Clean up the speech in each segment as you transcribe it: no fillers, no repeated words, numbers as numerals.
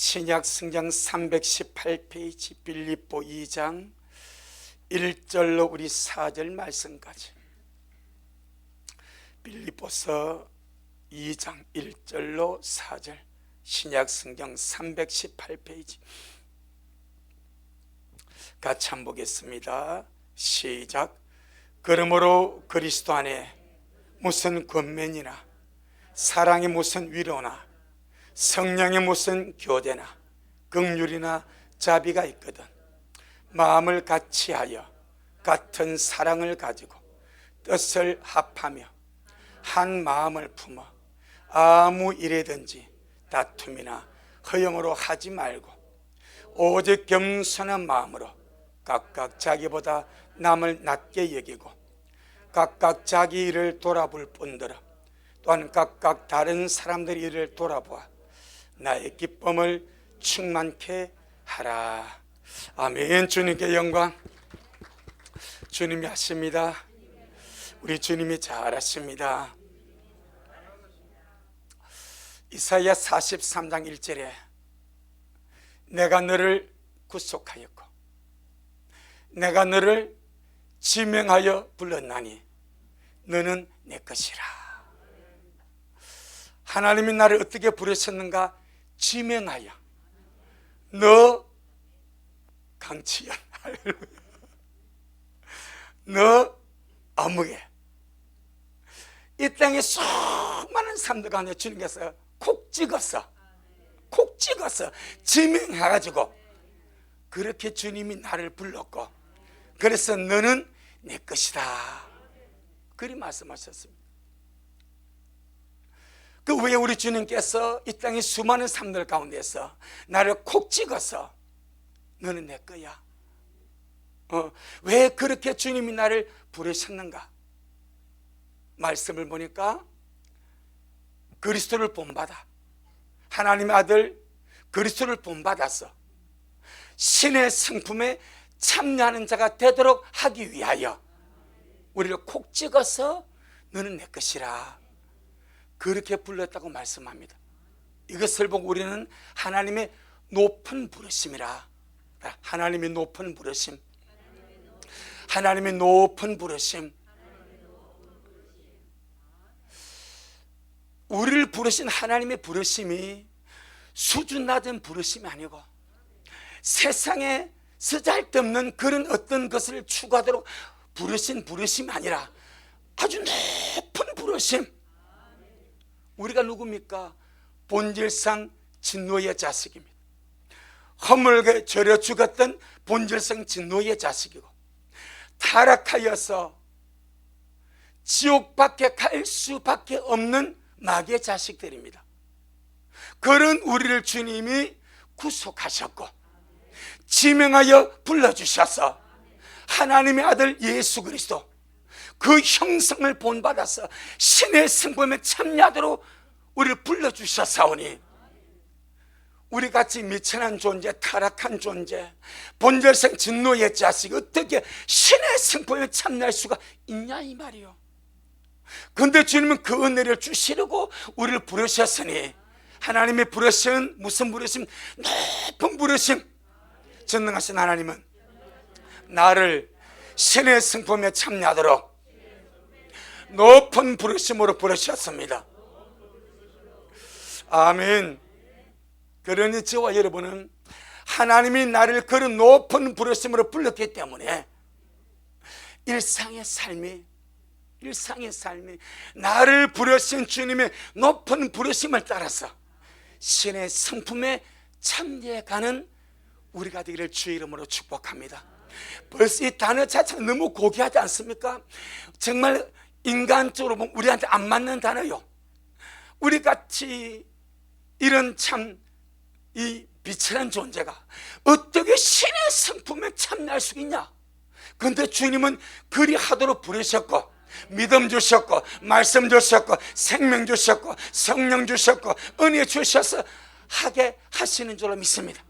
신약 성경 318페이지 빌립보 2장 1절로 우리 4절 말씀까지. 빌립보서 2장 1절로 4절 신약 성경 318페이지 같이 한번 보겠습니다. 시작. 그러므로 그리스도 안에 무슨 권면이나 사랑의 무슨 위로나 성령의 무슨 교제나 긍휼이나 자비가 있거든 마음을 같이하여 같은 사랑을 가지고 뜻을 합하며 한 마음을 품어 아무 일에든지 다툼이나 허영으로 하지 말고 오직 겸손한 마음으로 각각 자기보다 남을 낮게 여기고 각각 자기 일을 돌아볼 뿐더러 또한 각각 다른 사람들의 일을 돌아보아 나의 기쁨을 충만케 하라. 아멘. 주님께 영광. 주님이 하십니다. 우리 주님이 잘하십니다. 이사야 43장 1절에 내가 너를 구속하였고 내가 너를 지명하여 불렀나니 너는 내 것이라. 하나님이 나를 어떻게 부르셨는가? 지명하여. 너 강치연, 너 아무개. 이 땅에 수많은 사람들 가운데 주님께서 콕 찍었어. 지명해가지고 그렇게 주님이 나를 불렀고 그래서 너는 내 것이다. 그리 말씀하셨습니다. 그 왜 우리 주님께서 이 땅의 수많은 사람들 가운데서 나를 콕 찍어서 너는 내 거야. 왜 그렇게 주님이 나를 부르셨는가? 말씀을 보니까 그리스도를 본받아 하나님의 아들 그리스도를 본받아서 신의 성품에 참여하는 자가 되도록 하기 위하여 우리를 콕 찍어서 너는 내 것이라 그렇게 불렀다고 말씀합니다. 이것을 보고 우리는 하나님의 높은 부르심이라. 하나님의 높은 부르심. 하나님의 높은 부르심. 우리를 부르신 하나님의 부르심이 수준 낮은 부르심이 아니고 세상에 쓰잘데없는 그런 어떤 것을 추구하도록 부르신 부르심이 아니라 아주 높은 부르심. 우리가 누굽니까? 본질상 진노의 자식입니다. 허물게 절여 죽었던 본질상 진노의 자식이고 타락하여서 지옥밖에 갈 수밖에 없는 마귀의 자식들입니다. 그런 우리를 주님이 구속하셨고 지명하여 불러주셔서 하나님의 아들 예수 그리스도 그 형성을 본받아서 신의 성품에 참여하도록 우리를 불러주셨사오니 우리같이 미천한 존재, 타락한 존재, 본질상 진노의 자식 어떻게 신의 성품에 참여할 수가 있냐 이 말이요. 그런데 주님은 그 은혜를 주시려고 우리를 부르셨으니 하나님의 부르심 무슨 부르심? 높은 부르심. 전능하신 하나님은 나를 신의 성품에 참여하도록 높은 부르심으로 부르셨습니다. 아멘. 그러니 저와 여러분은 하나님이 나를 그런 높은 부르심으로 불렀기 때문에 일상의 삶이 나를 부르신 주님의 높은 부르심을 따라서 신의 성품에 참여해가는 우리가 되기를 주의 이름으로 축복합니다. 벌써 이 단어 자체가 너무 고귀하지 않습니까? 정말 인간적으로 보면 우리한테 안 맞는 단어요. 우리같이 이런 참 이 비천한 존재가 어떻게 신의 성품에 참여할 수 있냐? 그런데 주님은 그리 하도록 부르셨고 믿음 주셨고 말씀 주셨고 생명 주셨고 성령 주셨고 은혜 주셔서 하게 하시는 줄로 믿습니다.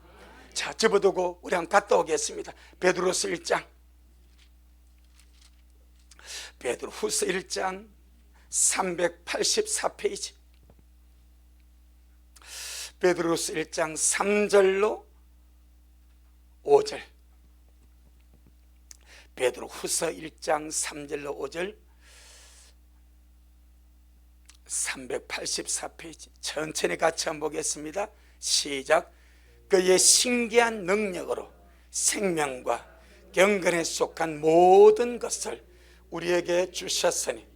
자, 접어두고 우리 한번 갔다 오겠습니다. 베드로서 1장 베드로후서 1장 384페이지 베드로서 1장 3절로 5절, 베드로 후서 1장 3절로 5절, 384페이지 천천히 같이 한번 보겠습니다. 시작. 그의 신기한 능력으로 생명과 경건에 속한 모든 것을 우리에게 주셨으니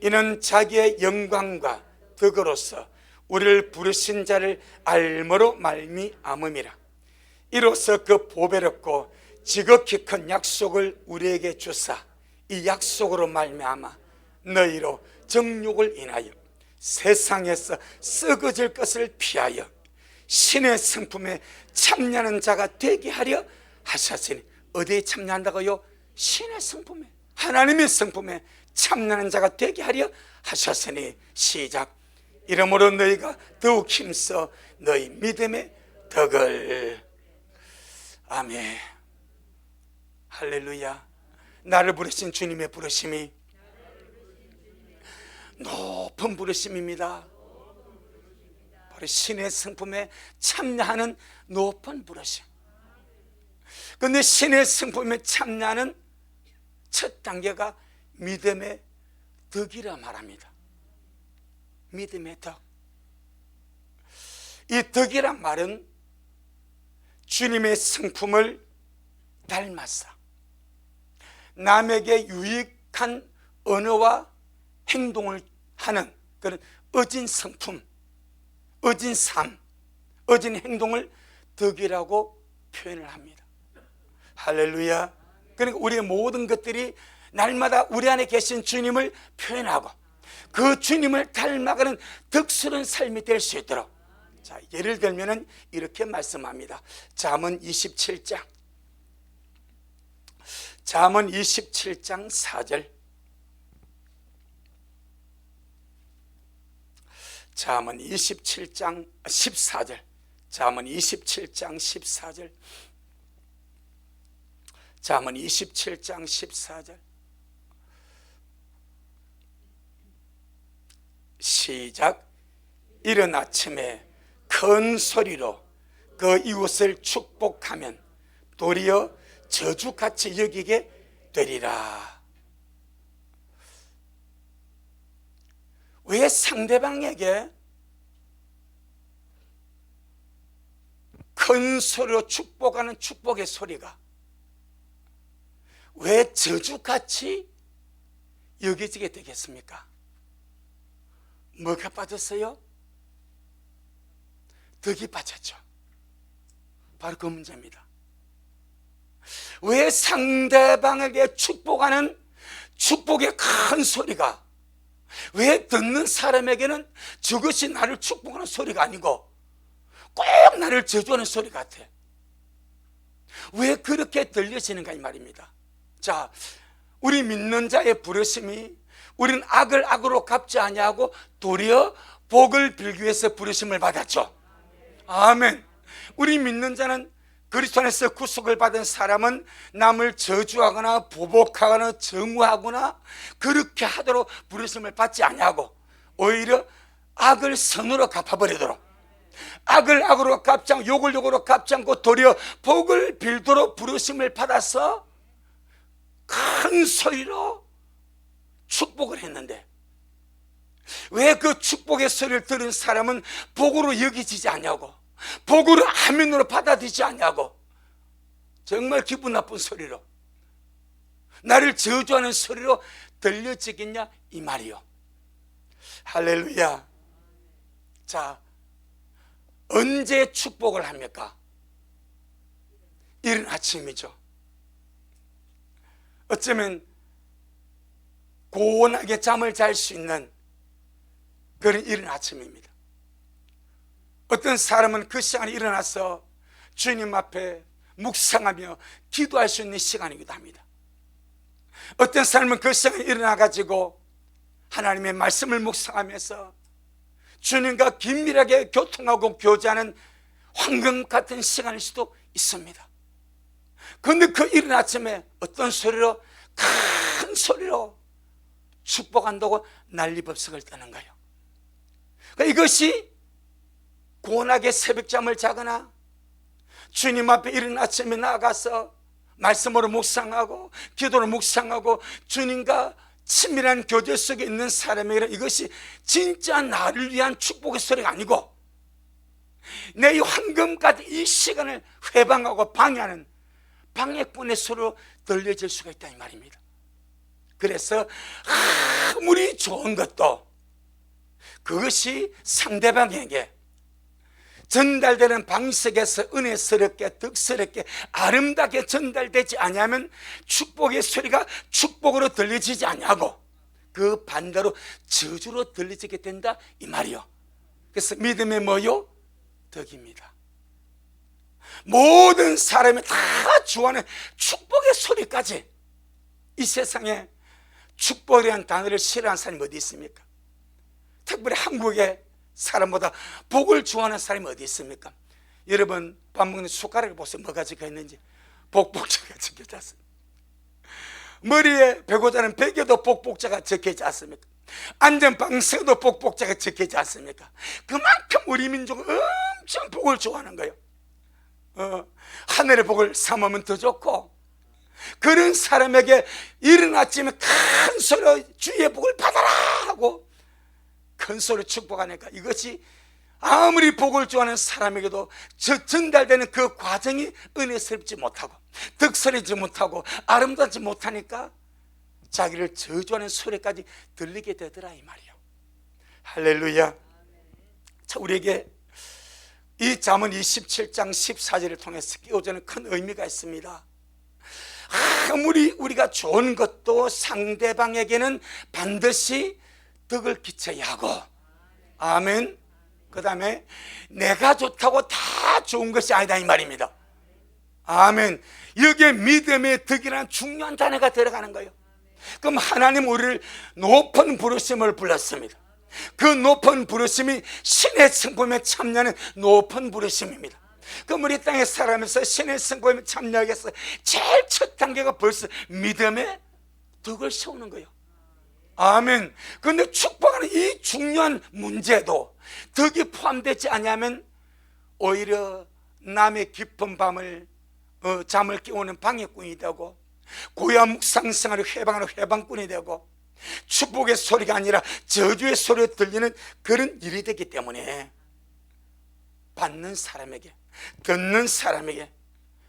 이는 자기의 영광과 덕으로서 우리를 부르신 자를 알므로 말미암음이라. 이로써 그 보배롭고 지극히 큰 약속을 우리에게 주사 이 약속으로 말미암아 너희로 정욕을 인하여 세상에서 썩어질 것을 피하여 신의 성품에 참여하는 자가 되게 하려 하셨으니. 어디에 참여한다고요? 신의 성품에, 하나님의 성품에 참여하는 자가 되게 하려 하셨으니. 시작. 이러므로 너희가 더욱 힘써 너희 믿음의 덕을. 아멘. 할렐루야. 나를 부르신 주님의 부르심이 높은 부르심입니다. 바로 신의 성품에 참여하는 높은 부르심. 그런데 신의 성품에 참여하는 첫 단계가 믿음의 덕이라 말합니다. 믿음의 덕. 이 덕이란 말은 주님의 성품을 닮았어 남에게 유익한 언어와 행동을 하는 그런 어진 성품, 어진 삶, 어진 행동을 덕이라고 표현을 합니다. 할렐루야. 그러니까 우리의 모든 것들이 날마다 우리 안에 계신 주님을 표현하고 그 주님을 닮아가는 덕스러운 삶이 될 수 있도록. 자, 예를 들면 이렇게 말씀합니다. 잠언 27장 4절, 잠언 27장 14절, 잠언 27장 14절, 잠언 27장 14절. 시작. 이른 아침에 큰 소리로 그 이웃을 축복하면 도리어 저주같이 여기게 되리라. 왜 상대방에게 큰 소리로 축복하는 축복의 소리가 왜 저주같이 여겨지게 되겠습니까? 뭐가 빠졌어요? 덕이 빠졌죠. 바로 그 문제입니다. 왜 상대방에게 축복하는 축복의 큰 소리가 왜 듣는 사람에게는 저것이 나를 축복하는 소리가 아니고 꼭 나를 저주하는 소리 같아? 왜 그렇게 들려지는가 이 말입니다. 자, 우리 믿는 자의 부르심이 우리는 악을 악으로 갚지 아니하고 도리어 복을 빌기 위해서 부르심을 받았죠. 아멘. 우리 믿는 자는 그리스도 안에서 구속을 받은 사람은 남을 저주하거나 보복하거나 정오하거나 그렇게 하도록 부르심을 받지 아니하고 오히려 악을 선으로 갚아버리도록, 악을 악으로 갚지 않고 욕을 욕으로 갚지 않고 도리어 복을 빌도록 부르심을 받아서 큰 소리로 축복을 했는데 왜 그 축복의 소리를 들은 사람은 복으로 여기지지 않냐고, 복으로 아멘으로 받아들이지 않냐고, 정말 기분 나쁜 소리로 나를 저주하는 소리로 들려지겠냐 이 말이요. 할렐루야. 자, 언제 축복을 합니까? 이른 아침이죠. 어쩌면 고온하게 잠을 잘 수 있는 그런 이른 아침입니다. 어떤 사람은 그 시간에 일어나서 주님 앞에 묵상하며 기도할 수 있는 시간이기도 합니다. 어떤 사람은 그 시간에 일어나가지고 하나님의 말씀을 묵상하면서 주님과 긴밀하게 교통하고 교제하는 황금 같은 시간일 수도 있습니다. 그런데 그 이른 아침에 어떤 소리로, 큰 소리로 축복한다고 난리법석을 떠는 거예요. 그러니까 이것이 고온하게 새벽잠을 자거나 주님 앞에 이른 아침에 나가서 말씀으로 묵상하고 기도로 묵상하고 주님과 친밀한 교제 속에 있는 사람에게는 이것이 진짜 나를 위한 축복의 소리가 아니고 내 이 황금같은 이 시간을 회방하고 방해하는 방해꾼의 소리로 들려질 수가 있다 이 말입니다. 그래서 아무리 좋은 것도 그것이 상대방에게 전달되는 방식에서 은혜스럽게 덕스럽게 아름답게 전달되지 않으면 축복의 소리가 축복으로 들려지지 않냐고 그 반대로 저주로 들려지게 된다 이 말이요. 그래서 믿음의 뭐요? 덕입니다. 모든 사람이 다 좋아하는 축복의 소리까지 이 세상에 축복이라는 단어를 싫어하는 사람이 어디 있습니까? 특별히 한국의 사람보다 복을 좋아하는 사람이 어디 있습니까? 여러분 밥 먹는 숟가락을 보세요. 뭐가 적혀있는지. 복복자가 적혀있지 않습니까? 머리에 베고자는 베개도 복복자가 적혀있지 않습니까? 앉은 방석에도 복복자가 적혀있지 않습니까? 그만큼 우리 민족은 엄청 복을 좋아하는 거예요. 하늘의 복을 삼으면 더 좋고 그런 사람에게 이른 아침에 큰 소리로 주의 복을 받아라 하고 큰 소리로 축복하니까 이것이 아무리 복을 좋아하는 사람에게도 전달되는 그 과정이 은혜스럽지 못하고 덕스럽지 못하고 아름답지 못하니까 자기를 저주하는 소리까지 들리게 되더라 이 말이에요. 할렐루야. 자, 우리에게 이 잠언 27장 14절을 통해서 끼워주는 큰 의미가 있습니다. 아무리 우리가 좋은 것도 상대방에게는 반드시 덕을 끼쳐야 하고, 아멘. 그 다음에 내가 좋다고 다 좋은 것이 아니다 이 말입니다. 아멘. 여기에 믿음의 덕이라는 중요한 단어가 들어가는 거예요. 그럼 하나님 우리를 높은 부르심을 불렀습니다. 그 높은 부르심이 신의 성품에 참여하는 높은 부르심입니다. 그럼 우리 땅에 살아가면서 신의 성품에 참여하기 위해서 제일 첫 단계가 벌써 믿음의 덕을 세우는 거예요. 아멘. 그런데 축복하는 이 중요한 문제도 덕이 포함되지 않으면 오히려 남의 깊은 밤을 잠을 깨우는 방해꾼이 되고 고야 묵상생활을 해방하는 해방꾼이 되고 축복의 소리가 아니라 저주의 소리가 들리는 그런 일이 되기 때문에 받는 사람에게 듣는 사람에게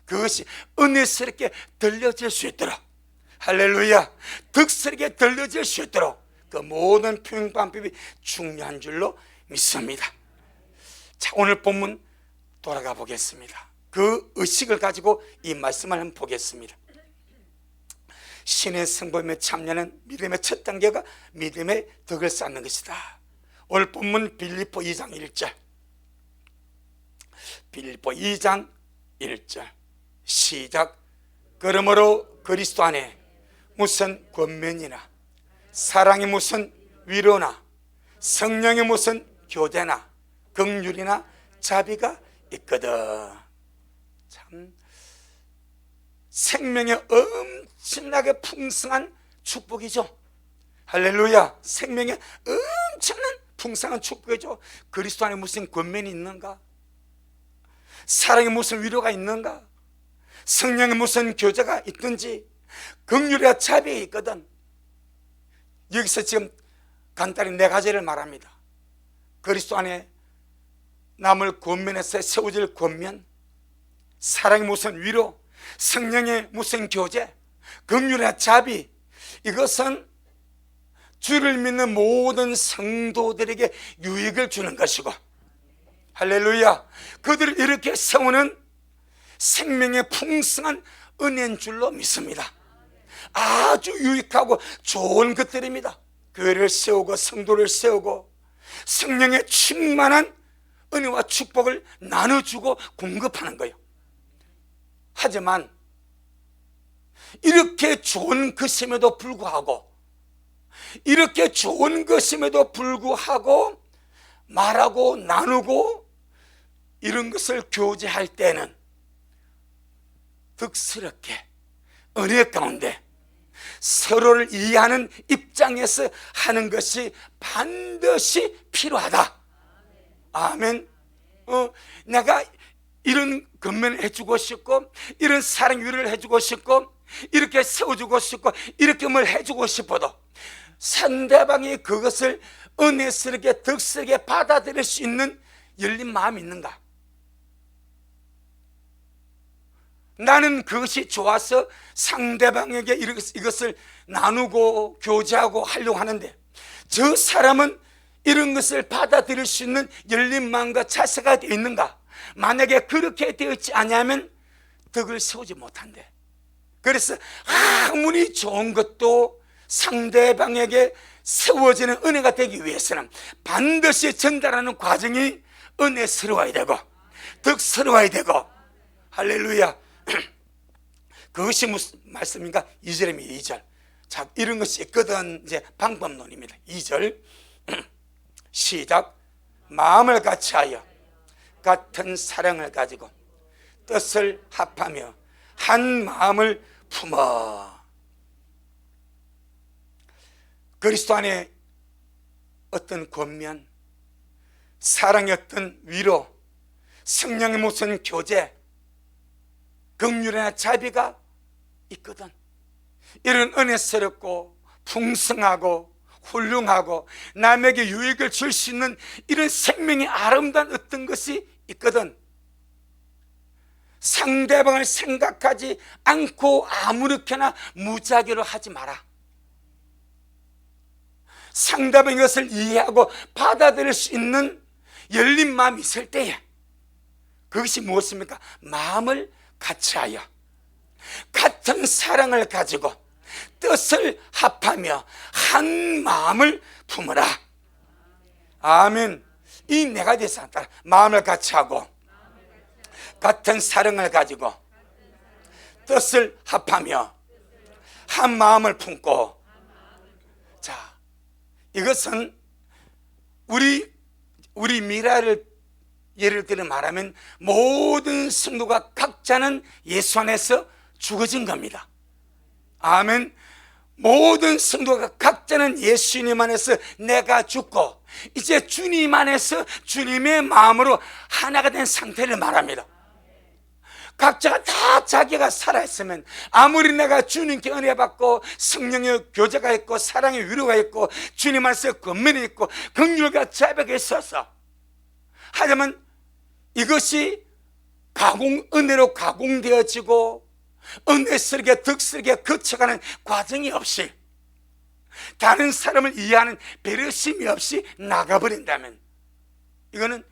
그것이 은혜스럽게 들려질 수 있도록, 할렐루야, 덕스럽게 들려질 수 있도록 그 모든 표현 방법이 중요한 줄로 믿습니다. 자, 오늘 본문 돌아가 보겠습니다. 그 의식을 가지고 이 말씀을 한번 보겠습니다. 신의 성품에 참여하는 믿음의 첫 단계가 믿음의 덕을 쌓는 것이다. 오늘 본문 빌립보 2장 1절, 빌립보 2장 1절 시작. 그러므로 그리스도 안에 무슨 권면이나 사랑이 무슨 위로나 성령의 무슨 교제나 긍휼이나 자비가 있거든. 참 생명의 엄청나게 풍성한 축복이죠. 할렐루야. 생명의 엄청난 풍성한 축복이죠. 그리스도 안에 무슨 권면이 있는가? 사랑에 무슨 위로가 있는가? 성령에 무슨 교제가 있든지 긍휼이와 자비가 있거든. 여기서 지금 간단히 네 가지를 말합니다. 그리스도 안에 남을 권면해서 세워질 권면, 사랑의 무슨 위로, 성령의 무슨 교제, 긍휼과 자비, 이것은 주를 믿는 모든 성도들에게 유익을 주는 것이고, 할렐루야, 그들을 이렇게 세우는 생명의 풍성한 은혜인 줄로 믿습니다. 아주 유익하고 좋은 것들입니다. 교회를 세우고 성도를 세우고 성령의 충만한 은혜와 축복을 나눠주고 공급하는 거예요. 하지만 이렇게 좋은 것임에도 불구하고 말하고 나누고 이런 것을 교제할 때는 덕스럽게 은혜 가운데 서로를 이해하는 입장에서 하는 것이 반드시 필요하다. 아멘. 내가 이런 건면을 해주고 싶고, 이런 사랑 위로를 해주고 싶고, 이렇게 세워주고 싶고, 이렇게 뭘 해주고 싶어도 상대방이 그것을 은혜스럽게 덕스럽게 받아들일 수 있는 열린 마음이 있는가? 나는 그것이 좋아서 상대방에게 이것을 나누고 교제하고 하려고 하는데, 저 사람은 이런 것을 받아들일 수 있는 열린 마음과 자세가 되어 있는가? 만약에 그렇게 되어 있지 않으면 덕을 세우지 못한대. 그래서 아무리 좋은 것도 상대방에게 세워지는 은혜가 되기 위해서는 반드시 전달하는 과정이 은혜스러워야 되고 덕스러워야 되고, 할렐루야. 그것이 무슨 말씀인가? 2절입니다. 2절. 자, 이런 것이 있거든. 이제 방법론입니다. 2절 시작. 마음을 같이하여 같은 사랑을 가지고 뜻을 합하며 한 마음을 품어. 그리스도 안에 어떤 권면, 사랑의 어떤 위로, 성령의 무슨 교제, 긍휼이나 자비가 있거든. 이런 은혜스럽고 풍성하고 훌륭하고 남에게 유익을 줄 수 있는 이런 생명의 아름다운 어떤 것이 있거든. 상대방을 생각하지 않고 아무렇게나 무작위로 하지 마라. 상대방이 것을 이해하고 받아들일 수 있는 열린 마음이 있을 때에 그것이 무엇입니까? 마음을 같이하여 같은 사랑을 가지고 뜻을 합하며 한 마음을 품으라. 아멘. 이 네 가지 따라 마음을 같이하고 같은 사랑을 가지고 뜻을 합하며 한 마음을 품고. 자, 이것은 우리 미라를 예를 들어 말하면 모든 성도가 각자는 예수 안에서 죽어진 겁니다. 아멘. 모든 성도가 각자는 예수님 안에서 내가 죽고 이제 주님 안에서 주님의 마음으로 하나가 된 상태를 말합니다. 각자가 다 자기가 살아있으면 아무리 내가 주님께 은혜 받고 성령의 교제가 있고 사랑의 위로가 있고 주님 안에서 권면이 있고 긍휼과 자비가 있어서 하지만 이것이 은혜로 가공되어지고 은혜스럽게 덕스럽게 거쳐가는 과정이 없이 다른 사람을 이해하는 배려심이 없이 나가버린다면 이거는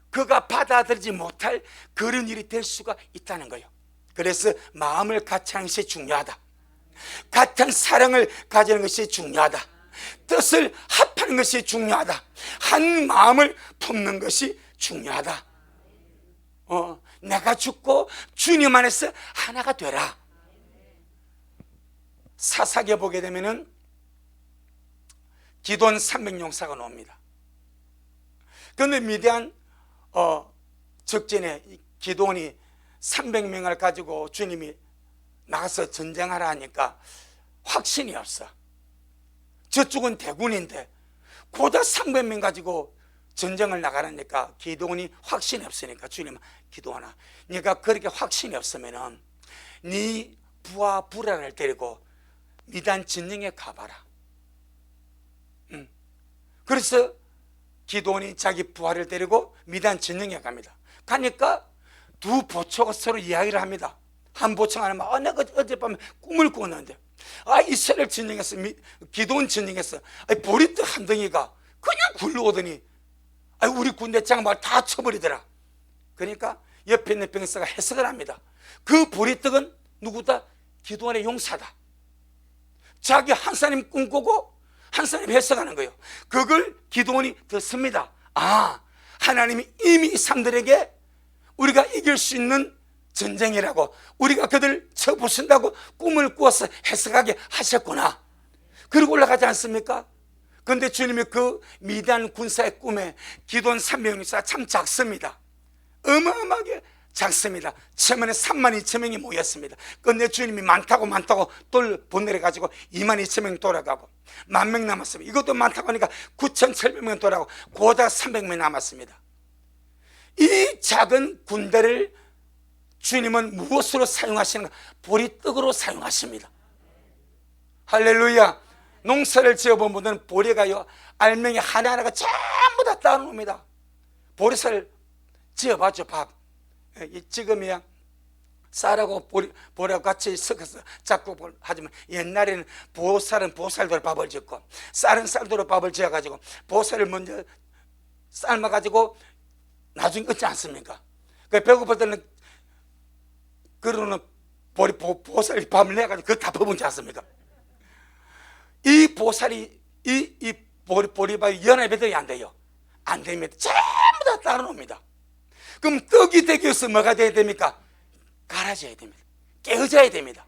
그가 받아들이지 못할 그런 일이 될 수가 있다는 거예요. 그래서 마음을 같이 하는 것이 중요하다. 같은 사랑을 가지는 것이 중요하다. 뜻을 합하는 것이 중요하다. 한 마음을 품는 것이 중요하다. 내가 죽고 주님 안에서 하나가 되라. 사사기에 보게 되면은 기돈 300용사가 나옵니다. 그런데 미디안 적전에 기돈이 300명을 가지고 주님이 나가서 전쟁하라 하니까 확신이 없어. 저쪽은 대군인데 고작 300명 가지고 전쟁을 나가라니까 기도원이 확신이 없으니까 주님, 기도하나 네가 그렇게 확신이 없으면은 네 부하 부라를 데리고 미단 진영에 가봐라. 그래서 기도원이 자기 부하를 데리고 미단 진영에 갑니다. 가니까 두 보초가 서로 이야기를 합니다. 한 보초가 하면 내가 어젯밤에 꿈을 꾸었는데 이스라엘 진영에서 기도원 진영에서 보리떡 한 덩이가 그냥 굴러오더니 우리 군대장 말 다 쳐버리더라. 그러니까 옆에 있는 병사가 해석을 합니다. 그 보리떡은 누구다? 기도원의 용사다. 자기 한 사람 꿈꾸고 한 사람 해석하는 거예요. 그걸 기도원이 듣습니다. 하나님이 이미 이 사람들에게 우리가 이길 수 있는 전쟁이라고, 우리가 그들을 쳐부순다고 꿈을 꾸어서 해석하게 하셨구나. 그리고 올라가지 않습니까? 그런데 주님이 그 미디안 군사의 꿈에 기도원 300명이 참 작습니다. 어마어마하게 작습니다. 처음에는 32,000명이 모였습니다. 그런데 주님이 많다고 또 보내려가지고 22,000명 돌아가고 10,000명 남았습니다. 이것도 많다고 하니까 9,700명 돌아가고 고작 300명 남았습니다. 이 작은 군대를 주님은 무엇으로 사용하시는가? 보리떡으로 사용하십니다. 할렐루야. 농사를 지어본 분들은 보리가요, 알맹이 하나하나가 전부 다 따놓습니다. 보리쌀 지어봤죠. 밥 지금이야 쌀하고 보리하고 같이 섞어서 잡곡을 하지만, 옛날에는 보쌀은 보쌀대로 밥을 짓고 쌀은 쌀대로 밥을 지어가지고 보쌀을 먼저 삶아가지고 나중에 얻지 않습니까? 배고플 때는 그러는 보쌀 밥을 내가지고 그거 다 퍼붓지 않습니까? 이 보살이 이 보리밥이 연합이 안 돼요. 안 됩니다. 전부 다 따라놉니다. 그럼 떡이 되기 위해서 뭐가 돼야 됩니까? 갈아져야 됩니다. 깨어져야 됩니다.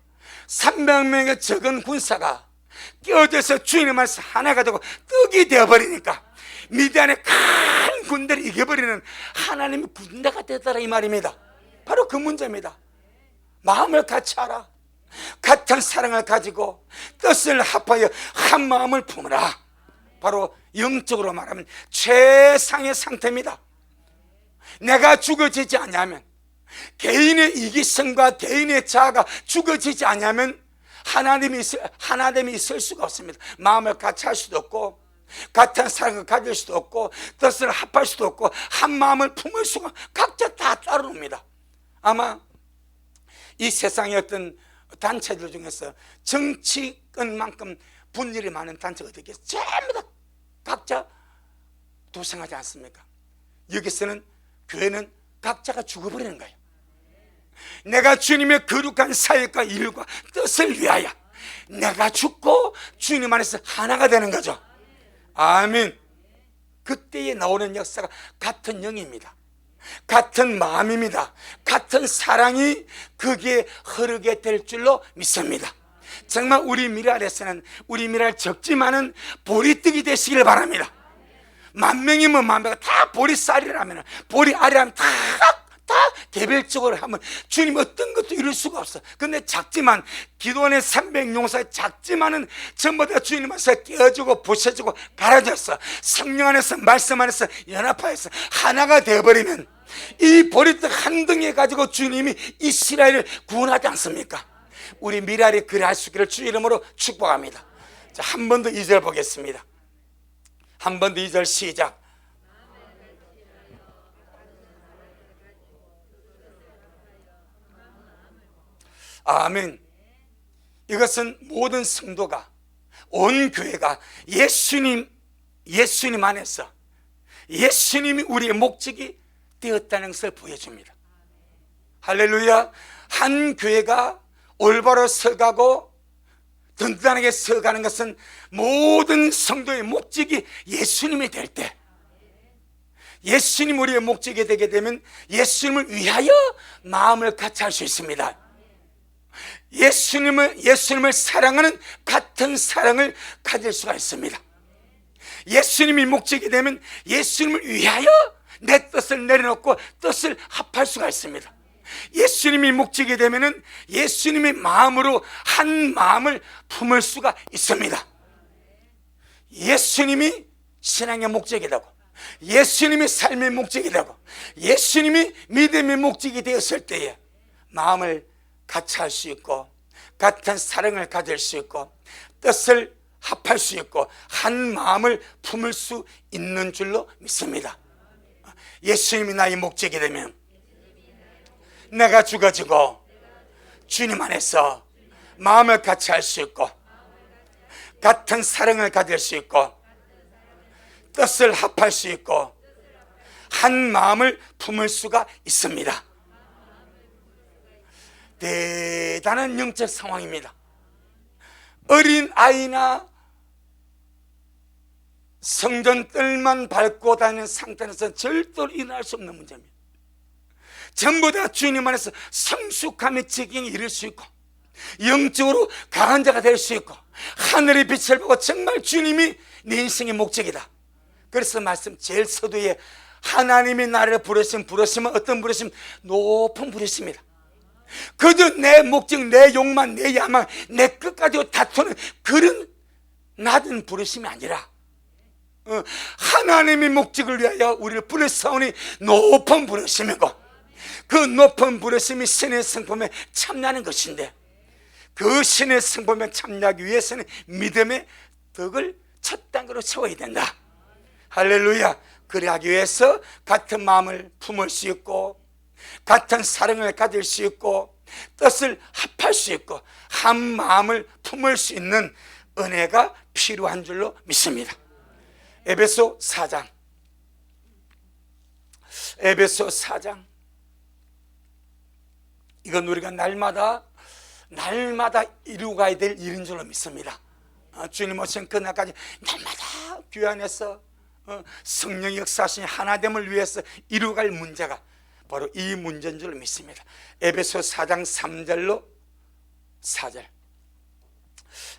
300명의 적은 군사가 깨어져서 주님 말씀 하나가 되고 떡이 되어버리니까 미디안의 큰 군대를 이겨버리는 하나님의 군대가 되더라, 이 말입니다. 바로 그 문제입니다. 마음을 같이 하라. 같은 사랑을 가지고 뜻을 합하여 한 마음을 품으라. 바로 영적으로 말하면 최상의 상태입니다. 내가 죽어지지 않냐면, 개인의 이기성과 개인의 자아가 죽어지지 않냐면 하나님이 있을 수가 없습니다. 마음을 같이 할 수도 없고 같은 사랑을 가질 수도 없고 뜻을 합할 수도 없고 한 마음을 품을 수가, 각자 다 따르옵니다. 아마 이 세상의 어떤 단체들 중에서 정치권만큼 분열이 많은 단체가 어떻게 전부 다 각자 도생하지 않습니까? 여기서는 교회는 각자가 죽어버리는 거예요. 내가 주님의 거룩한 사역과 일과 뜻을 위하여 내가 죽고 주님 안에서 하나가 되는 거죠. 아멘. 그때에 나오는 역사가 같은 영입니다. 같은 마음입니다. 같은 사랑이 거기에 흐르게 될 줄로 믿습니다. 정말 우리 미랄에서는, 우리 미랄 적지만은 보리떡이 되시길 바랍니다. 10,000명이면 10,000명가 다 보리쌀이라면, 보리알이라면 다 개별적으로 하면 주님 어떤 것도 이룰 수가 없어. 근데 작지만, 기도원의 300용사에 작지만은 전부 다 주님 안에서 깨어지고 부셔지고 갈아졌어. 성령 안에서, 말씀 안에서 연합하여서 하나가 되어버리면 이 보리떡 한 덩이 가지고 주님이 이스라엘을 구원하지 않습니까? 우리 미랄이 그리할 수 있기를 주 이름으로 축복합니다. 자, 한 번 더 2절 보겠습니다. 한 번 더 2절 시작. 아멘. 이것은 모든 성도가, 온 교회가 예수님 안에서 예수님이 우리의 목적이 되었다는 것을 보여줍니다. 할렐루야. 한 교회가 올바로 서가고 든든하게 서가는 것은 모든 성도의 목적이 예수님이 될 때, 예수님 우리의 목적이 되게 되면 예수님을 위하여 마음을 같이 할 수 있습니다. 예수님을 사랑하는 같은 사랑을 가질 수가 있습니다. 예수님이 목적이 되면 예수님을 위하여 내 뜻을 내려놓고 뜻을 합할 수가 있습니다. 예수님이 목적이 되면은 예수님의 마음으로 한 마음을 품을 수가 있습니다. 예수님이 신앙의 목적이 되고, 예수님이 삶의 목적이 되고, 예수님이 믿음의 목적이 되었을 때에 마음을 같이 할 수 있고, 같은 사랑을 가질 수 있고, 뜻을 합할 수 있고, 한 마음을 품을 수 있는 줄로 믿습니다. 예수님이 나의 목적이 되면 내가 죽어지고 주님 안에서 마음을 같이 할 수 있고, 같은 사랑을 가질 수 있고, 뜻을 합할 수 있고, 한 마음을 품을 수가 있습니다. 대단한 영적 상황입니다. 어린 아이나 성전 뜰만 밟고 다니는 상태에서 절대로 일어날 수 없는 문제입니다. 전부 다 주님 안에서 성숙함의 지경에 이를 수 있고, 영적으로 강한 자가 될 수 있고, 하늘의 빛을 보고 정말 주님이 내 인생의 목적이다. 그래서 말씀 제일 서두에 하나님이 나를 부르시면 어떤 부르심? 높은 부르심이다. 그저 내 목적, 내 욕망, 내 야망, 내 끝까지 다투는 그런 낮은 부르심이 아니라 하나님의 목적을 위하여 우리를 부르사오니 높은 부르심이고, 그 높은 부르심이 신의 성품에 참여하는 것인데, 그 신의 성품에 참여하기 위해서는 믿음의 덕을 첫 단계로 채워야 된다. 할렐루야. 그래 하기 위해서 같은 마음을 품을 수 있고, 같은 사랑을 가질 수 있고, 뜻을 합할 수 있고, 한 마음을 품을 수 있는 은혜가 필요한 줄로 믿습니다. 에베소 4장, 에베소 4장, 이건 우리가 날마다 이루고 가야 될 일인 줄로 믿습니다. 주님 오신 그날까지 날마다 교회 안에서 성령의 역사하신 하나됨을 위해서 이루어갈 문제가 바로 이 문제인 줄로 믿습니다. 에베소 4장 3절로 4절,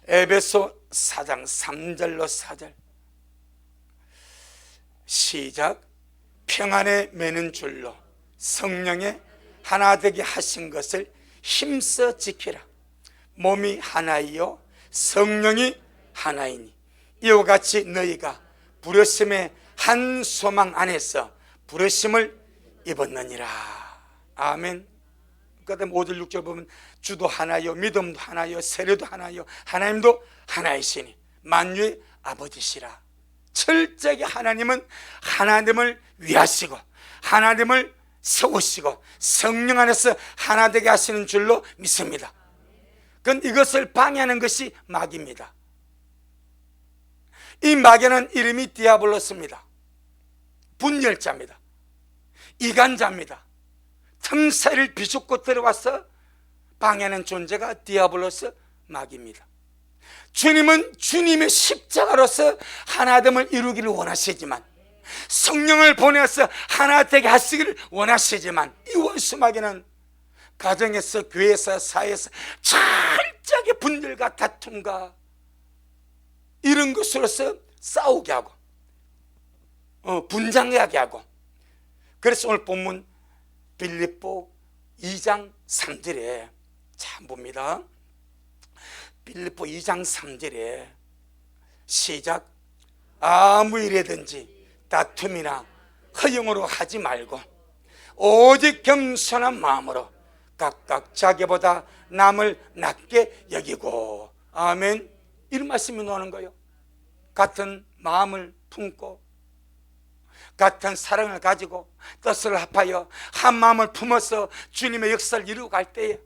에베소 4장 3절로 4절 시작. 평안에 매는 줄로 성령의 하나 되게 하신 것을 힘써 지키라. 몸이 하나이요 성령이 하나이니 이와 같이 너희가 부르심의 한 소망 안에서 부르심을 입었느니라. 아멘. 그 다음 5절 6절 보면 주도 하나요 믿음도 하나요 세례도 하나요 하나님도 하나이시니 만유의 아버지시라. 철저하게 하나님은 하나됨을 위하시고 하나됨을 세우시고 성령 안에서 하나 되게 하시는 줄로 믿습니다. 그건 이것을 방해하는 것이 마귀입니다. 이 마귀는 이름이 디아블로스입니다. 분열자입니다. 이간자입니다. 틈새를 비집고 들어와서 방해하는 존재가 디아블로스 마귀입니다. 주님은 주님의 십자가로서 하나됨을 이루기를 원하시지만, 성령을 보내서 하나 되게 하시기를 원하시지만, 이 원수 마귀는 가정에서 교회에서 사회에서 철저하게 분열과 다툼과 이런 것으로서 싸우게 하고 분장하게 하고, 그래서 오늘 본문 빌립보 2장 3절에 참 봅니다. 빌립보 2장 3절에 시작. 아무 일이든지 다툼이나 허용으로 하지 말고 오직 겸손한 마음으로 각각 자기보다 남을 낮게 여기고. 아멘. 이런 말씀이 나오는 거예요. 같은 마음을 품고 같은 사랑을 가지고 뜻을 합하여 한 마음을 품어서 주님의 역사를 이루어 갈 때에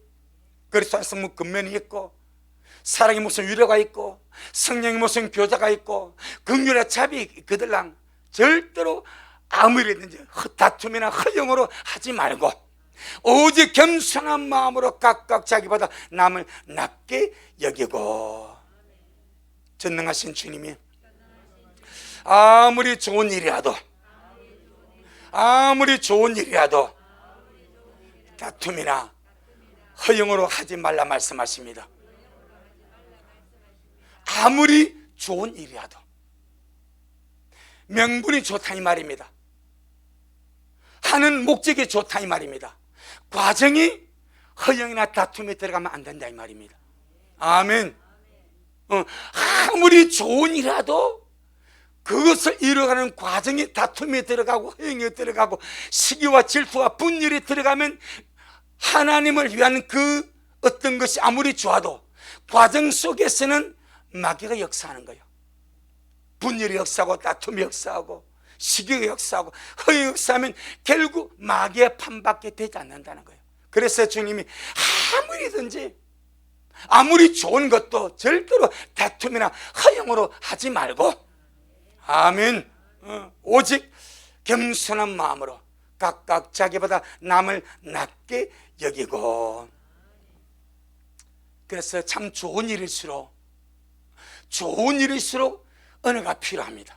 그리스도 안에서 무슨 근면이 있고, 사랑이 무슨 위로가 있고, 성령이 무슨 교자가 있고, 긍휼의 자비 그들랑 절대로 아무 일이든지 다툼이나 허용으로 하지 말고 오직 겸손한 마음으로 각각 자기보다 남을 낮게 여기고. 전능하신 주님이 아무리 좋은 일이라도 다툼이나 허용으로 하지 말라 말씀하십니다. 아무리 좋은 일이라도 명분이 좋다 이 말입니다. 하는 목적이 좋다 이 말입니다. 과정이 허용이나 다툼에 들어가면 안 된다 이 말입니다. 아멘. 아무리 좋은 일이라도 그것을 이루어가는 과정이 다툼에 들어가고 허용에 들어가고 시기와 질투와 분열이 들어가면 하나님을 위한 그 어떤 것이 아무리 좋아도 과정 속에서는 마귀가 역사하는 거예요. 분열이 역사하고 다툼이 역사하고 시기가 역사하고 허용이 역사하면 결국 마귀의 판밖에 되지 않는다는 거예요. 그래서 주님이 아무리든지 아무리 좋은 것도 절대로 다툼이나 허용으로 하지 말고, 아멘, 오직 겸손한 마음으로 각각 자기보다 남을 낮게 여기고. 그래서 참 좋은 일일수록 은혜가 필요합니다.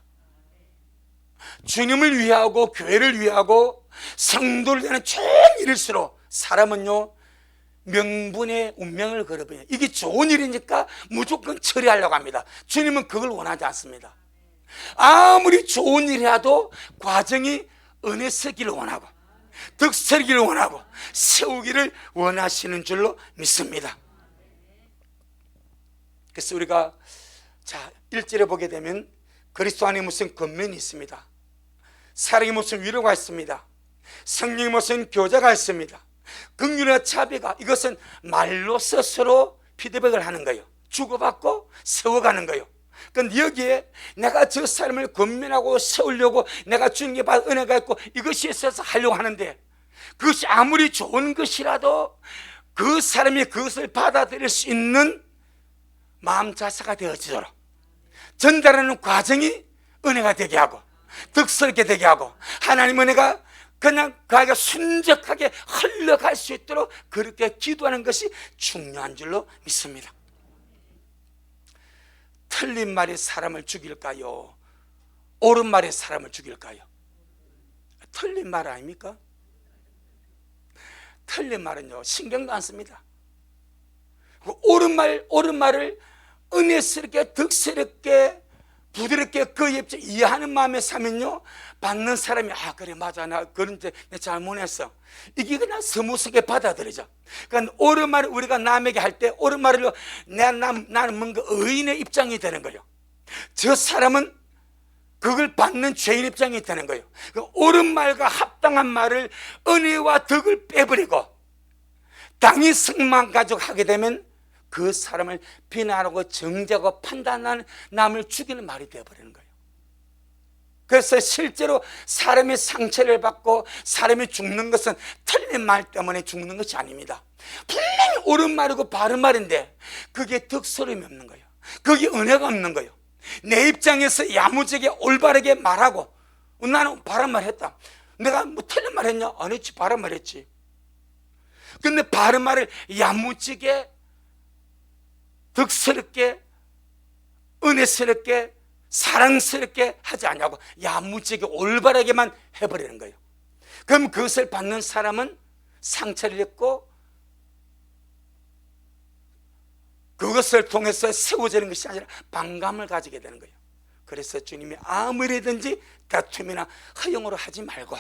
주님을 위하고 교회를 위하고 성도를 위하는 좋은 일일수록 사람은요 명분의 운명을 걸어버려요. 이게 좋은 일이니까 무조건 처리하려고 합니다. 주님은 그걸 원하지 않습니다. 아무리 좋은 일이라도 과정이 은혜 서기를 원하고 덕서기를 원하고 세우기를 원하시는 줄로 믿습니다. 그래서 우리가 자 1절에 보게 되면 그리스도 안에 무슨 권면이 있습니다. 사랑이 무슨 위로가 있습니다. 성령이 무슨 교제가 있습니다. 긍휼과 자비가, 이것은 말로써 서로 피드백을 하는 거예요. 주고받고 세워가는 거예요. 그런데 여기에 내가 저 사람을 권면하고 세우려고 내가 주님께 받은 은혜가 있고 이것이 있어서 하려고 하는데, 그것이 아무리 좋은 것이라도 그 사람이 그것을 받아들일 수 있는 마음 자세가 되어지도록 전달하는 과정이 은혜가 되게 하고 득스럽게 되게 하고 하나님의 은혜가 그냥 그에게 순적하게 흘러갈 수 있도록 그렇게 기도하는 것이 중요한 줄로 믿습니다. 틀린 말이 사람을 죽일까요? 옳은 말이 사람을 죽일까요? 틀린 말 아닙니까? 틀린 말은요, 신경도 안 씁니다. 옳은 말을 은혜스럽게 득스럽게 부드럽게 그 입장 이해하는 마음에 사면요, 받는 사람이 그래 맞아, 나 그런데 내 잘못했어, 이게 그냥 스무스하게 받아들이죠. 그러니까 옳은 말을 우리가 남에게 할 때 옳은 말을 나는 뭔가 의인의 입장이 되는 거예요. 저 사람은 그걸 받는 죄인 입장이 되는 거예요. 옳은 말과 합당한 말을 은혜와 덕을 빼버리고 당위 성만 가지고 하게 되면 그 사람을 비난하고 정죄하고 판단하는, 남을 죽이는 말이 되어버리는 거예요. 그래서 실제로 사람이 상처를 받고 사람이 죽는 것은 틀린 말 때문에 죽는 것이 아닙니다. 분명히 옳은 말이고 바른 말인데 그게 덕스러움이 없는 거예요. 그게 은혜가 없는 거예요. 내 입장에서 야무지게 올바르게 말하고 나는 바른 말 했다, 내가 뭐 틀린 말 했냐? 안 했지, 바른 말 했지. 근데 바른 말을 야무지게 덕스럽게 은혜스럽게 사랑스럽게 하지 않냐고 야무지게 올바르게만 해버리는 거예요. 그럼 그것을 받는 사람은 상처를 입고 그것을 통해서 세워지는 것이 아니라 반감을 가지게 되는 거예요. 그래서 주님이 아무리든지 다툼이나 허용으로 하지 말고,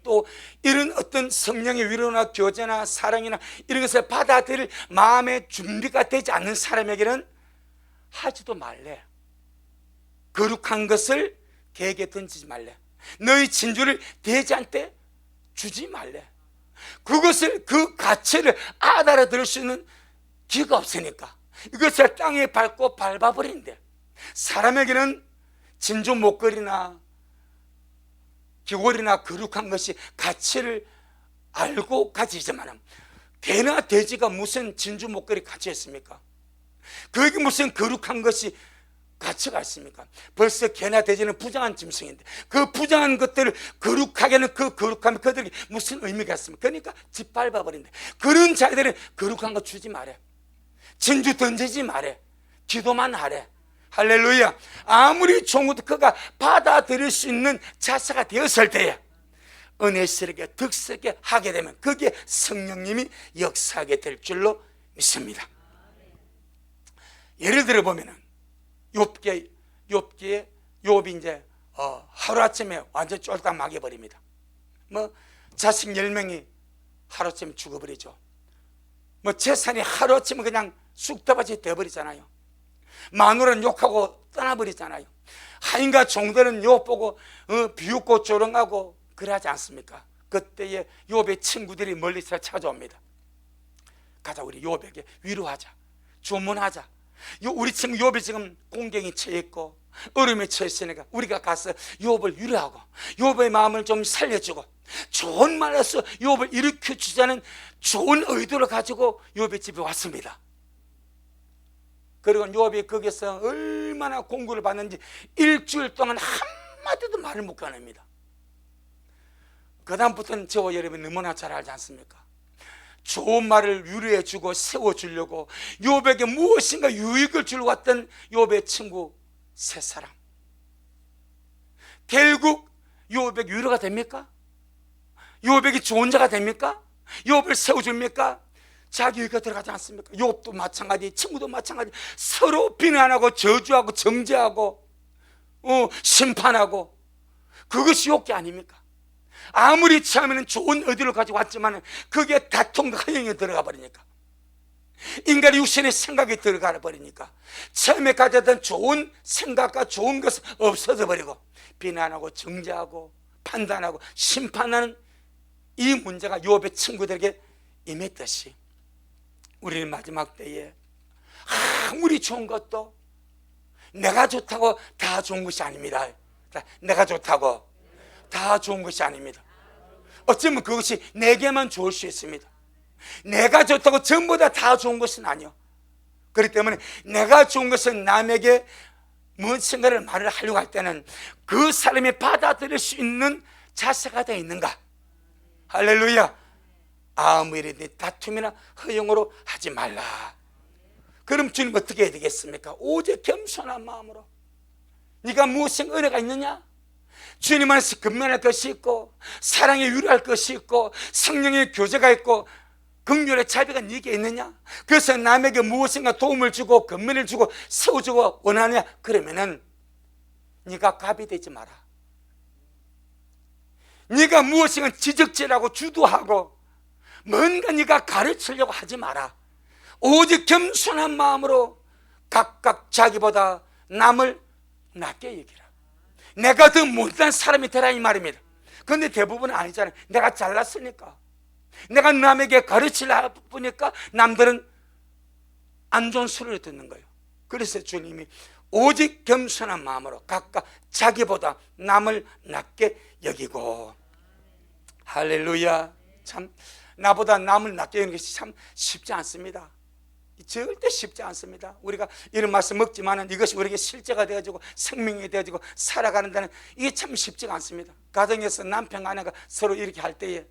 또 이런 어떤 성령의 위로나 교제나 사랑이나 이런 것을 받아들일 마음의 준비가 되지 않는 사람에게는 하지도 말래. 거룩한 것을 개에게 던지지 말래. 너희 진주를 돼지한테 주지 말래. 그것을, 그 가치를 알아들을 수 있는 기가 없으니까 이것을 땅에 밟고 밟아버린대. 사람에게는 진주 목걸이나 귀걸이나 거룩한 것이 가치를 알고 가지지만 개나 돼지가 무슨 진주 목걸이 가치가 있습니까? 그게 무슨 거룩한 것이 가치가 있습니까? 벌써 개나 돼지는 부정한 짐승인데 그 부정한 것들을 거룩하게는 그 거룩함이 그들에게 무슨 의미가 있습니까? 그러니까 짓밟아 버린대. 그런 자들은 거룩한 거 주지 말래. 진주 던지지 말래. 기도만 하래. 할렐루야. 아무리 종우도 그가 받아들일 수 있는 자세가 되었을 때에 은혜스럽게 득스럽게 하게 되면 그게 성령님이 역사하게 될 줄로 믿습니다. 예를 들어 보면은 욥이 이제 하루아침에 완전 쫄딱 망해버립니다. 뭐 자식 10명이 하루아침에 죽어버리죠. 뭐 재산이 하루아침에 그냥 쑥대밭이 되어버리잖아요. 마누라는 욕하고 떠나버리잖아요. 하인과 종들은 욥 보고 비웃고 조롱하고 그러지 않습니까? 그때에 욥의 친구들이 멀리서 찾아옵니다. 가자, 우리 욥에게 위로하자, 조문하자. 우리 친구 욥이 지금 공경에 처해 있고 어려움에 처해 있으니까 우리가 가서 욥을 위로하고 욥의 마음을 좀 살려주고 좋은 말로서 욥을 일으켜 주자는 좋은 의도를 가지고 욥의 집에 왔습니다. 그리고 욥이 거기서 얼마나 공부를 받는지 일주일 동안 한마디도 말을 못 꺼냅니다. 그 다음부터는 저와 여러분이 너무나 잘 알지 않습니까? 좋은 말을 위로해 주고 세워주려고 욥에게 무엇인가 유익을 주려고 왔던 욥의 친구 세 사람, 결국 욥에게 위로가 됩니까? 욥에게 좋은 자가 됩니까? 욥을 세워줍니까? 자기 의가 들어가지 않습니까? 욥도 마찬가지, 친구도 마찬가지. 서로 비난하고 저주하고 정죄하고 심판하고, 그것이 욥기 아닙니까? 아무리 처음에는 좋은 의도를 가지고 왔지만 그게 다툼과 허용에 들어가 버리니까 인간의 육신의 생각이 들어가 버리니까 처음에 가졌던 좋은 생각과 좋은 것은 없어져 버리고 비난하고 정죄하고 판단하고 심판하는 이 문제가 욥의 친구들에게 임했듯이 우리는 마지막 때에 아무리 좋은 것도 내가 좋다고 다 좋은 것이 아닙니다. 내가 좋다고 다 좋은 것이 아닙니다. 어쩌면 그것이 내게만 좋을 수 있습니다. 내가 좋다고 전부 다 좋은 것은 아니요. 그렇기 때문에 내가 좋은 것은 남에게 무엇인가를 말을 하려고 할 때는 그 사람이 받아들일 수 있는 자세가 되어 있는가. 할렐루야. 아무 일이든 다툼이나 허용으로 하지 말라. 그럼 주님 어떻게 해야 되겠습니까? 오직 겸손한 마음으로. 네가 무엇인가 은혜가 있느냐? 주님 안에서 근면할 것이 있고 사랑에 유리할 것이 있고 성령의 교제가 있고 긍휼의 자비가 네게 있느냐? 그래서 남에게 무엇인가 도움을 주고 근면을 주고 세워주고 원하느냐? 그러면은 네가 갑이 되지 마라. 네가 무엇인가 지적질하고 주도하고 뭔가 네가 가르치려고 하지 마라. 오직 겸손한 마음으로 각각 자기보다 남을 낮게 여기라. 내가 더 못난 사람이 되라 이 말입니다. 그런데 대부분은 아니잖아요. 내가 잘났으니까, 내가 남에게 가르치려 보니까 남들은 안 좋은 소리를 듣는 거예요. 그래서 주님이 오직 겸손한 마음으로 각각 자기보다 남을 낮게 여기고. 할렐루야. 참 나보다 남을 낮게 여기는 것이 참 쉽지 않습니다. 절대 쉽지 않습니다. 우리가 이런 말씀 먹지만 이것이 우리에게 실제가 되어지고 생명이 되어지고 살아가는 데는 이게 참 쉽지가 않습니다. 가정에서 남편과 아내가 서로 이렇게 할 때에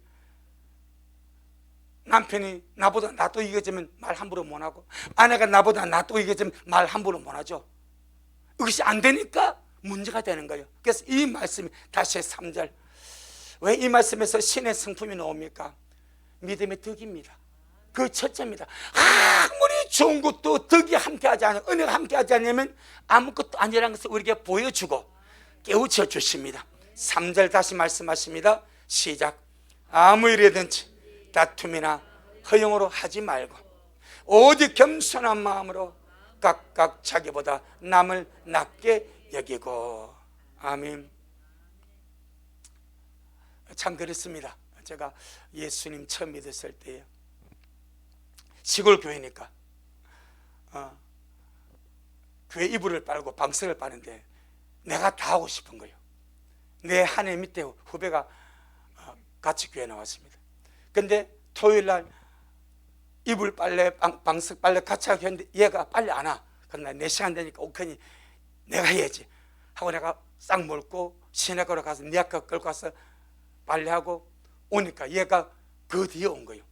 남편이 나보다 나도 이겨지면 말 함부로 못하고 아내가 나보다 나도 이겨지면 말 함부로 못하죠. 이것이 안 되니까 문제가 되는 거예요. 그래서 이 말씀이 다시 3절, 왜 이 말씀에서 신의 성품이 나옵니까? 믿음의 덕입니다. 그 첫째입니다. 아무리 좋은 것도 덕이 함께하지 않으면, 은혜가 함께하지 않으면 아무것도 아니라는 것을 우리에게 보여주고 깨우쳐 주십니다. 3절 다시 말씀하십니다. 시작. 아무 일이든지 다툼이나 허용으로 하지 말고 오직 겸손한 마음으로 각각 자기보다 남을 낮게 여기고. 아멘. 참 그렇습니다. 제가 예수님 처음 믿었을 때에 시골 교회니까 교회 이불을 빨고 방석을 빠는데 내가 다 하고 싶은 거예요. 내 한 해 밑에 후배가 같이 교회 나왔습니다. 근데 토요일날 이불 빨래 방석 빨래 같이 하게 했는데 얘가 빨리 안 와. 그러나 4시간 되니까 오케이 내가 해야지 하고 내가 싹 몰고 시내가로 가서 네 아까 끌고 가서 빨래하고 오니까 얘가 그 뒤에 온 거예요.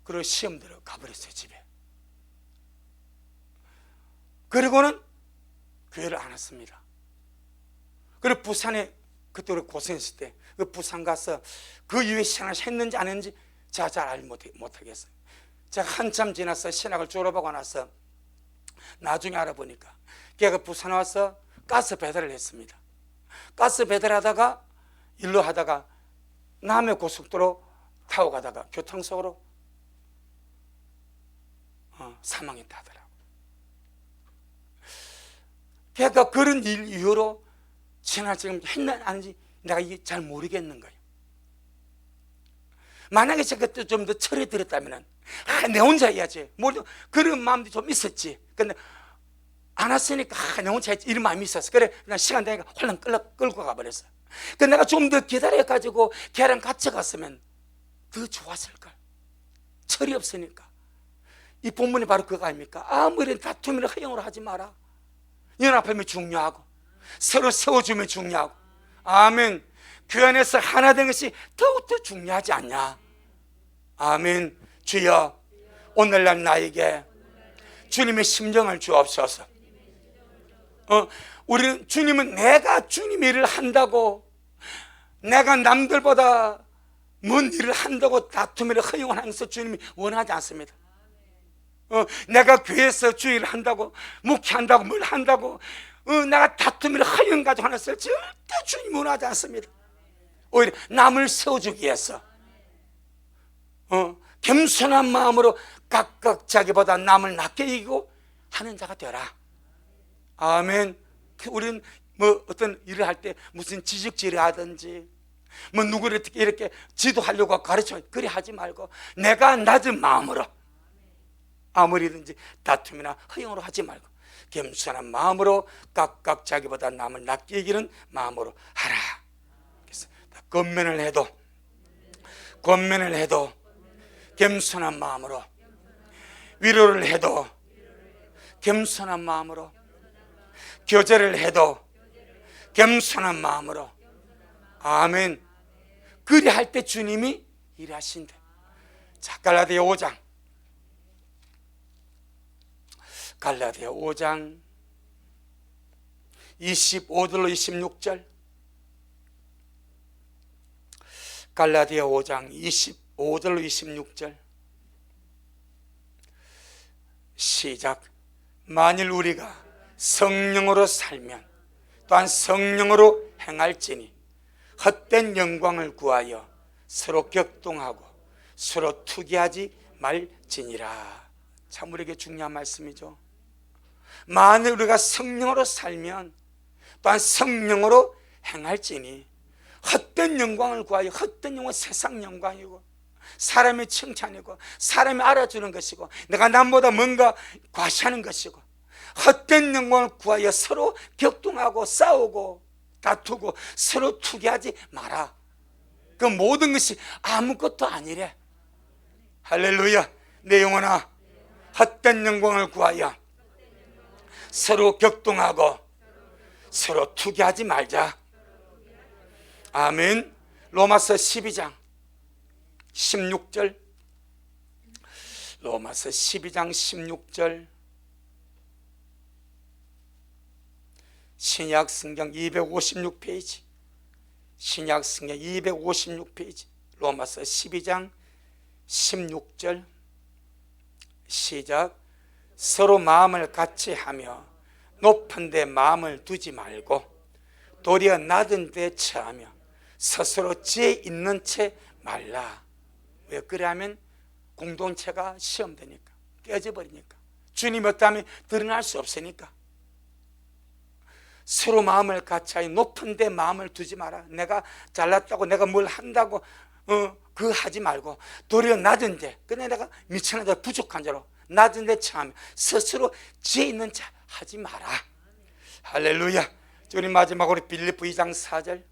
그리고 시험 들어 가버렸어요. 집에. 그리고는 교회를 안 왔습니다. 그리고 부산에 그때 우리 고생했을 때 그 부산 가서 그 이후에 신학을 했는지 안 했는지 제가 잘 알지 못하겠어요. 제가 한참 지나서 신학을 졸업하고 나서 나중에 알아보니까 걔가 부산에 와서 가스 배달을 했습니다. 가스 배달하다가 일로 하다가 남해 고속도로 타고 가다가 교통사고로 사망했다 하더라고. 걔가 그런 일 이후로 신학 지금 했나 안 했는지 내가 이게 잘 모르겠는 거예요. 만약에 제가 그때 좀 더 철이 들었다면 내 혼자 해야지 그런 마음도 좀 있었지. 근데 안 왔으니까 내 혼자 해야지 이런 마음이 있었어. 그래 그냥 시간 되니까 홀랑 끌고 가버렸어. 그 내가 좀 더 기다려가지고 걔랑 같이 갔으면 더 좋았을걸. 철이 없으니까. 이 본문이 바로 그거 아닙니까? 아무리 다툼이나 허용으로 하지 마라. 연합하면 중요하고 서로 세워주면 중요하고. 아멘. 그 안에서 하나 된 것이 더욱더 중요하지 않냐. 아멘. 주여 오늘날 나에게 주님의 심정을 주옵소서. 우리는 주님은 내가 주님 일을 한다고 내가 남들보다 뭔 일을 한다고 다툼을 허용하는 것을 주님이 원하지 않습니다. 내가 교회에서 주일을 한다고 목회한다고 뭘 한다고 내가 다툼을 허용 가지고 하는 것을 절대 주님이 원하지 않습니다. 오히려 남을 세워주기 위해서 겸손한 마음으로 각각 자기보다 남을 낮게 여기고 하는 자가 되라. 아멘. 우리는 뭐 어떤 일을 할 때 무슨 지적질을 하든지 뭐 누구를 이렇게 지도하려고 가르쳐 그리 하지 말고 내가 낮은 마음으로 아무리든지 다툼이나 허용으로 하지 말고 겸손한 마음으로 각각 자기보다 남을 낮게 여기는 마음으로 하라. 그래서 권면을 해도 겸손한 마음으로, 위로를 해도 겸손한 마음으로, 교제를 해도 겸손한 마음으로. 아멘. 그리 할 때 주님이 일하신대. 자, 갈라디아 5장 25절로 26절. 갈라디아 5장 25절로 26절. 시작. 만일 우리가 성령으로 살면 또한 성령으로 행할지니 헛된 영광을 구하여 서로 격동하고 서로 투기하지 말지니라. 참 우리에게 중요한 말씀이죠. 만일 우리가 성령으로 살면 또한 성령으로 행할지니 헛된 영광을 구하여, 헛된 영광은 세상 영광이고 사람의 칭찬이고 사람이 알아주는 것이고 내가 남보다 뭔가 과시하는 것이고 헛된 영광을 구하여 서로 격동하고 싸우고 다투고 서로 투기하지 마라. 그 모든 것이 아무것도 아니래. 할렐루야. 내 영혼아, 헛된 영광을 구하여 서로 격동하고 서로 투기하지 말자. 아멘. 로마서 12장 16절. 로마서 12장 16절. 신약 성경 256페이지. 신약 성경 256페이지. 로마서 12장 16절. 시작. 서로 마음을 같이 하며 높은 데 마음을 두지 말고 도리어 낮은 데 처하며 스스로 지혜 있는 채 말라. 왜 그래 하면 공동체가 시험되니까, 깨져버리니까, 주님 없다면 드러날 수 없으니까. 서로 마음을 같이 하여 높은 데 마음을 두지 마라. 내가 잘났다고 내가 뭘 한다고 그거 하지 말고 도리어 낮은 데, 그냥 내가 미천한 자 부족한 자로 낮은 데 처하며 스스로 지혜 있는 자 하지 마라. 할렐루야. 우리 마지막으로 빌립보 2장 4절.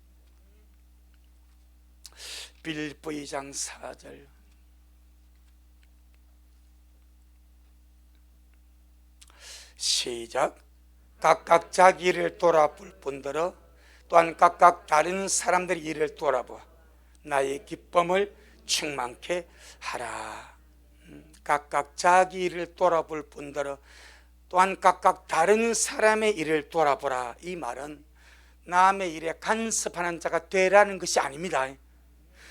빌립보 2장 4절. 시작. 각각 자기 일을 돌아볼 뿐더러 또한 각각 다른 사람들의 일을 돌아보아 나의 기쁨을 충만케 하라. 각각 자기 일을 돌아볼 뿐더러 또한 각각 다른 사람의 일을 돌아보라. 이 말은 남의 일에 간섭하는 자가 되라는 것이 아닙니다.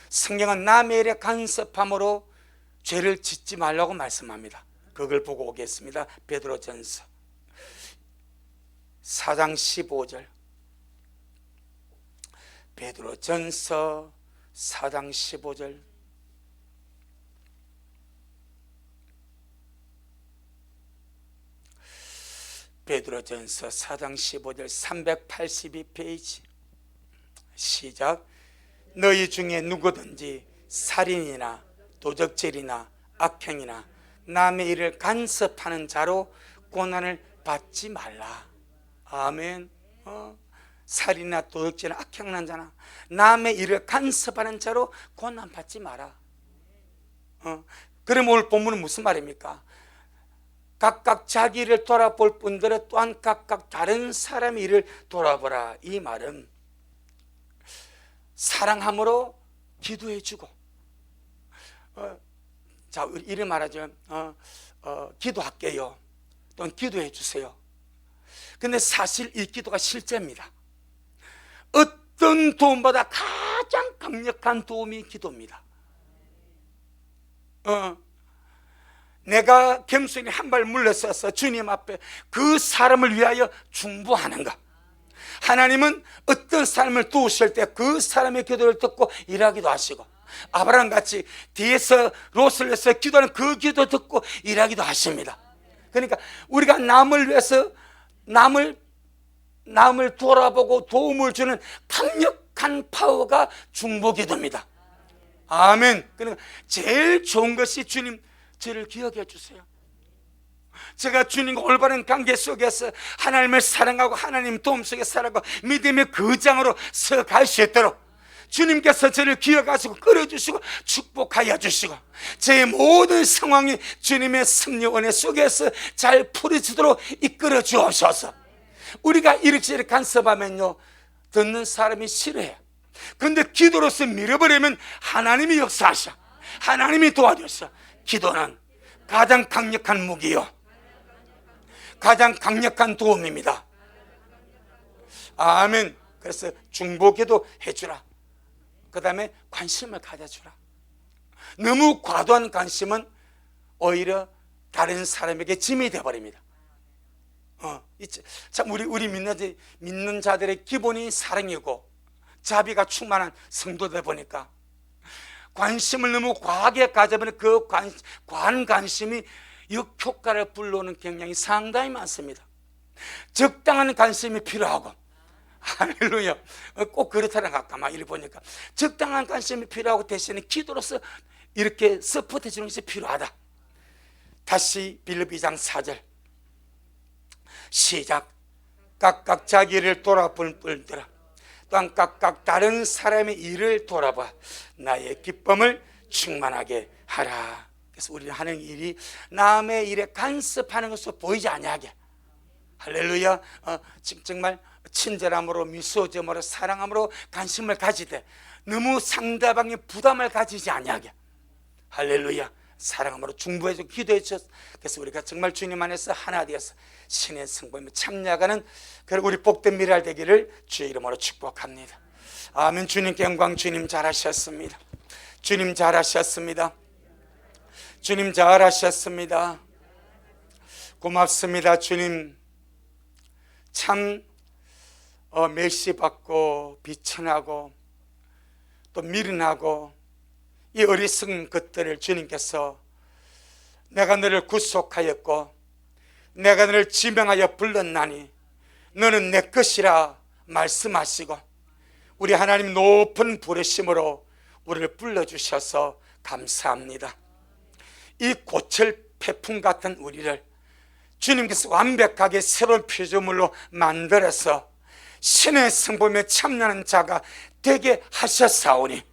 성경은 남의 일에 간섭함으로 죄를 짓지 말라고 말씀합니다. 그걸 보고 오겠습니다. 베드로전서 4장 15절. 베드로전서 4장 15절. 베드로전서 4장 15절 382페이지. 시작. 너희 중에 누구든지 살인이나 도적질이나 악행이나 남의 일을 간섭하는 자로 고난을 받지 말라. 아멘. 살인이나 도적질이나 악행난 자나 남의 일을 간섭하는 자로 고난 받지 마라. 그럼 오늘 본문은 무슨 말입니까? 각각 자기 일을 돌아볼 뿐더러 또한 각각 다른 사람의 일을 돌아보라. 이 말은 사랑함으로 기도해주고, 자, 이를 말하죠. 기도할게요. 또는 기도해 주세요. 근데 사실 이 기도가 실제입니다. 어떤 도움보다 가장 강력한 도움이 기도입니다. 내가 겸손히 한 발 물러서서 주님 앞에 그 사람을 위하여 중보하는가. 하나님은 어떤 삶을 도우실 때 그 사람의 기도를 듣고 일하기도 하시고 아브라함같이 뒤에서 롯을 위해서 기도하는 그 기도 듣고 일하기도 하십니다. 그러니까 우리가 남을 위해서 남을 돌아보고 도움을 주는 강력한 파워가 중보기도입니다. 아멘. 그러니까 제일 좋은 것이 주님 저를 기억해 주세요. 제가 주님과 올바른 관계 속에서 하나님을 사랑하고 하나님 도움 속에 살아가고 믿음의 거장으로 서갈 수 있도록 주님께서 저를 기억하시고 끌어주시고 축복하여 주시고 제 모든 상황이 주님의 승리 은혜 속에서 잘 풀어지도록 이끌어 주옵소서. 우리가 이렇게 간섭하면요 듣는 사람이 싫어해요. 그런데 기도로서 밀어버리면 하나님이 역사하셔. 하나님이 도와주셔. 기도는 가장 강력한 무기요, 가장 강력한 도움입니다. 아멘. 그래서 중보기도 해주라. 그 다음에 관심을 가져주라. 너무 과도한 관심은 오히려 다른 사람에게 짐이 되어버립니다. 참 우리 믿는 자들의 기본이 사랑이고 자비가 충만한 성도들 보니까 관심을 너무 과하게 가져버리는 그 과한 관심이 역효과를 불러오는 경향이 상당히 많습니다. 적당한 관심이 필요하고, 할렐루야, 꼭 그렇다는 것 같아. 이를 보니까 적당한 관심이 필요하고 대신에 기도로서 이렇게 서포트해 주는 것이 필요하다. 다시 빌립보 2장 4절 시작. 각각 자기를 돌아볼 뿐더러 또한 각각 다른 사람의 일을 돌아봐 나의 기쁨을 충만하게 하라. 그래서 우리는 하는 일이 남의 일에 간섭하는 것으로 보이지 아니하게, 할렐루야, 정말 친절함으로 미소점으로 사랑함으로 관심을 가지되 너무 상대방의 부담을 가지지 아니하게, 할렐루야, 사랑함으로 중보해주고 기도해주셔서 그래서 우리가 정말 주님 안에서 하나 되어서 신의 성품에 참여하는 그리고 우리 복된 미랄 되기를 주의 이름으로 축복합니다. 아멘. 주님께 영광. 주님 잘하셨습니다. 주님 잘하셨습니다. 주님 잘하셨습니다. 고맙습니다. 주님 참 멸시받고 비천하고 또 미련하고 이 어리석은 것들을 주님께서 내가 너를 구속하였고 내가 너를 지명하여 불렀나니 너는 내 것이라 말씀하시고 우리 하나님 높은 부르심으로 우리를 불러주셔서 감사합니다. 이 고철 태풍 같은 우리를 주님께서 완벽하게 새로운 피조물로 만들어서 신의 성품에 참여하는 자가 되게 하셨사오니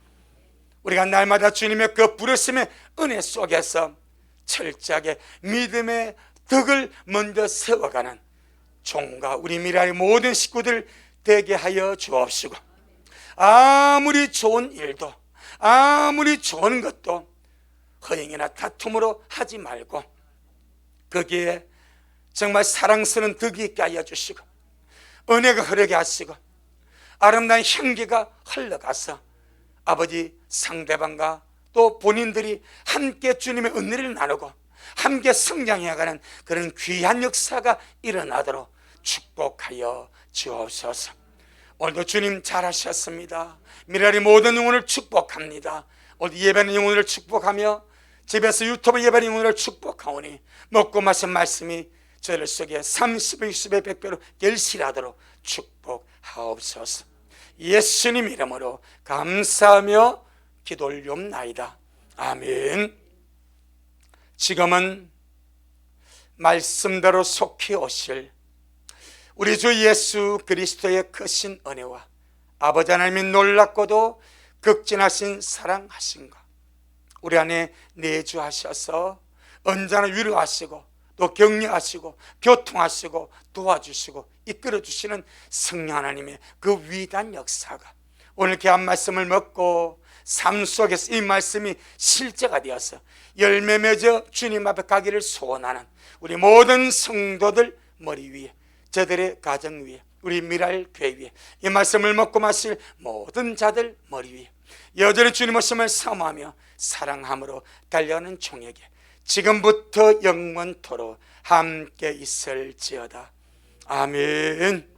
우리가 날마다 주님의 그 부르심의 은혜 속에서 철저하게 믿음의 덕을 먼저 세워가는 종과 우리 미라의 모든 식구들 되게 하여 주옵시고 아무리 좋은 일도 아무리 좋은 것도 허영이나 다툼으로 하지 말고 거기에 정말 사랑스러운 덕이 있게 하여 주시고 은혜가 흐르게 하시고 아름다운 향기가 흘러가서 아버지 상대방과 또 본인들이 함께 주님의 은혜를 나누고 함께 성장해가는 그런 귀한 역사가 일어나도록 축복하여 주옵소서. 오늘도 주님 잘하셨습니다. 미라리 모든 영혼을 축복합니다. 오늘 예배하는 영혼을 축복하며 집에서 유튜브 예배하는 영혼을 축복하오니 먹고 마신 말씀이 저들 속에 30배 60배 100배로 결실하도록 축복하옵소서. 예수님 이름으로 감사하며 기도 올리옵나이다. 아멘. 지금은 말씀대로 속히 오실 우리 주 예수 그리스도의 크신 은혜와 아버지 하나님의 놀랍고도 극진하신 사랑하신가 우리 안에 내주하셔서 언제나 위로하시고 또 격려하시고 교통하시고 도와주시고 이끌어주시는 성령 하나님의 그 위대한 역사가 오늘 귀한 말씀을 먹고 삶 속에서 이 말씀이 실제가 되어서 열매 맺어 주님 앞에 가기를 소원하는 우리 모든 성도들 머리 위에 저들의 가정 위에 우리 미랄 교회 위에 이 말씀을 먹고 마실 모든 자들 머리 위에 여전히 주님 오심을 사모하며 사랑함으로 달려가는 종에게 지금부터 영원토록 함께 있을지어다. 아멘.